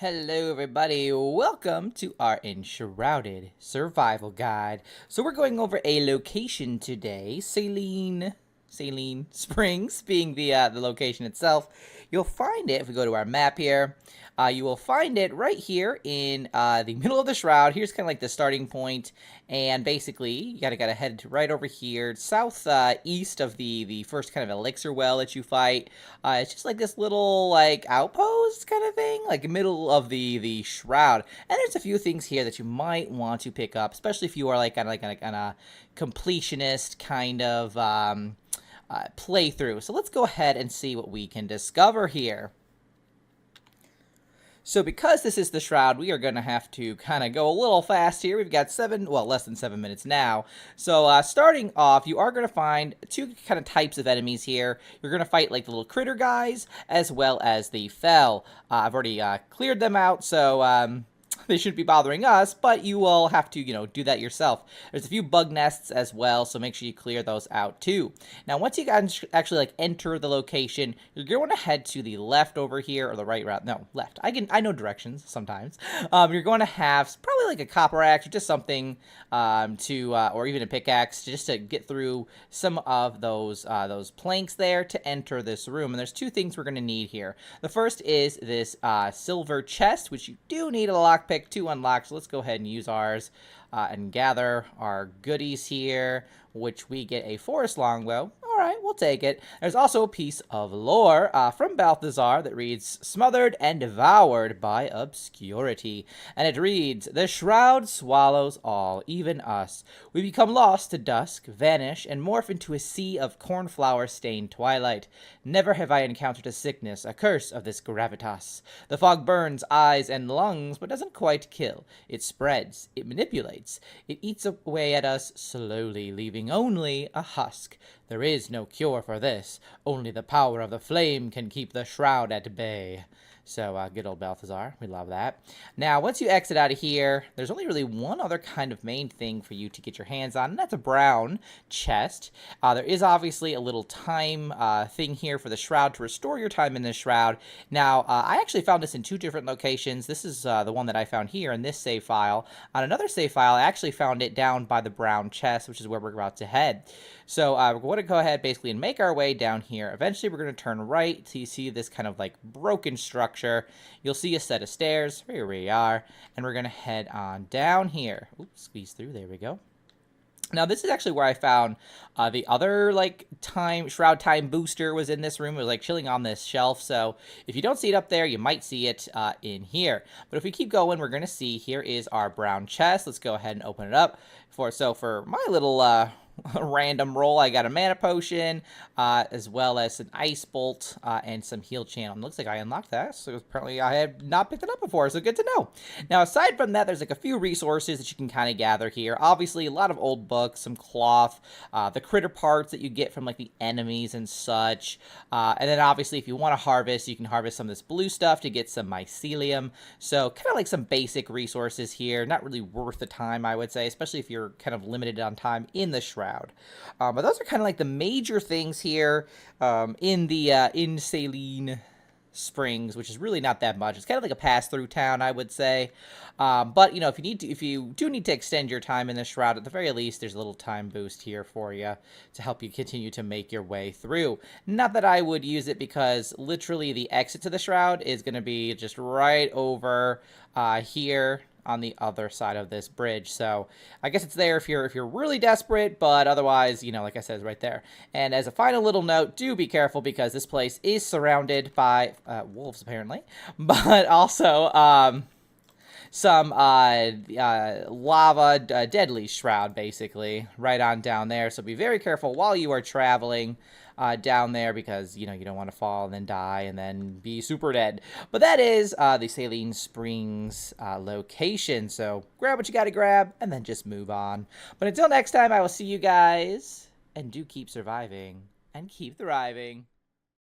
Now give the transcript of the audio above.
Hello everybody, welcome to our Enshrouded survival guide. So we're going over a location today, Saline Springs being the location itself. You'll find it if we go to our map here. You will find it right here in the middle of the shroud. Here's kind of like the starting point, and basically you gotta head to right over here, south east of the first kind of elixir well that you fight. It's just like this little like outpost kind of thing, like middle of the shroud. And there's a few things here that you might want to pick up, especially if you are like kind of like on a completionist kind of playthrough. So let's go ahead and see what we can discover here. So because this is the Shroud, we are going to have to kind of go a little fast here. We've got less than 7 minutes now. So starting off, you are going to find two kind of types of enemies here. You're going to fight like the little critter guys as well as the Fel. I've already cleared them out, so they shouldn't be bothering us, but you will have to, do that yourself. There's a few bug nests as well, so make sure you clear those out too. Now, once you guys actually like enter the location, you're going to head to the left over here, or the right route. No, left. I know directions sometimes. You're going to have probably like a copper axe or just something or even a pickaxe just to get through some of those planks there to enter this room. And there's two things we're going to need here. The first is this silver chest, which you do need a lockpick to unlock, so let's go ahead and use ours and gather our goodies here, which we get a forest longbow. Alright, we'll take it. There's also a piece of lore from Balthazar that reads, "Smothered and devoured by obscurity." And it reads, "The shroud swallows all, even us. We become lost to dusk, vanish, and morph into a sea of cornflower-stained twilight. Never have I encountered a sickness, a curse of this gravitas. The fog burns eyes and lungs, but doesn't quite kill. It spreads, it manipulates, it eats away at us slowly, leaving only a husk. There is no cure for this. Only the power of the flame can keep the shroud at bay." So, good old Balthazar. We love that. Now, once you exit out of here, there's only really one other kind of main thing for you to get your hands on, and that's a brown chest. There is obviously a little time thing here for the shroud to restore your time in this shroud. Now, I actually found this in two different locations. This is the one that I found here in this save file. On another save file, I actually found it down by the brown chest, which is where we're about to head. So we're going to go ahead basically and make our way down here. Eventually, we're going to turn right till you see this kind of like broken structure. You'll see a set of stairs. Here we are. And we're going to head on down here. Oops, squeeze through. There we go. Now, this is actually where I found the other, like, shroud time booster was in this room. It was, like, chilling on this shelf. So, if you don't see it up there, you might see it in here. But if we keep going, we're going to see here is our brown chest. Let's go ahead and open it up. For my little random roll, I got a mana potion, as well as an ice bolt, and some heal channel. And looks like I unlocked that, so apparently I have not picked it up before, so good to know. Now, aside from that, there's like a few resources that you can kind of gather here. Obviously, a lot of old books, some cloth, the critter parts that you get from like the enemies and such. And then obviously, if you want to harvest, you can harvest some of this blue stuff to get some mycelium. So kind of like some basic resources here. Not really worth the time, I would say, especially if you're kind of limited on time in the shroud. But those are kind of like the major things here in Saline Springs, which is really not that much. It's kind of like a pass-through town, I would say. But if you do need to extend your time in the shroud, at the very least, there's a little time boost here for you to help you continue to make your way through. Not that I would use it, because literally the exit to the shroud is going to be just right over here on the other side of this bridge. So I guess it's there if you're really desperate, but otherwise, like I said, it's right there. And as a final little note, do be careful, because this place is surrounded by wolves apparently, but also some lava Deadly Shroud basically right on down there. So be very careful while you are traveling down there, because you don't want to fall and then die and then be super dead. But that is the Saline Springs location. So grab what you got to grab and then just move on. But until next time, I will see you guys, and do keep surviving and keep thriving.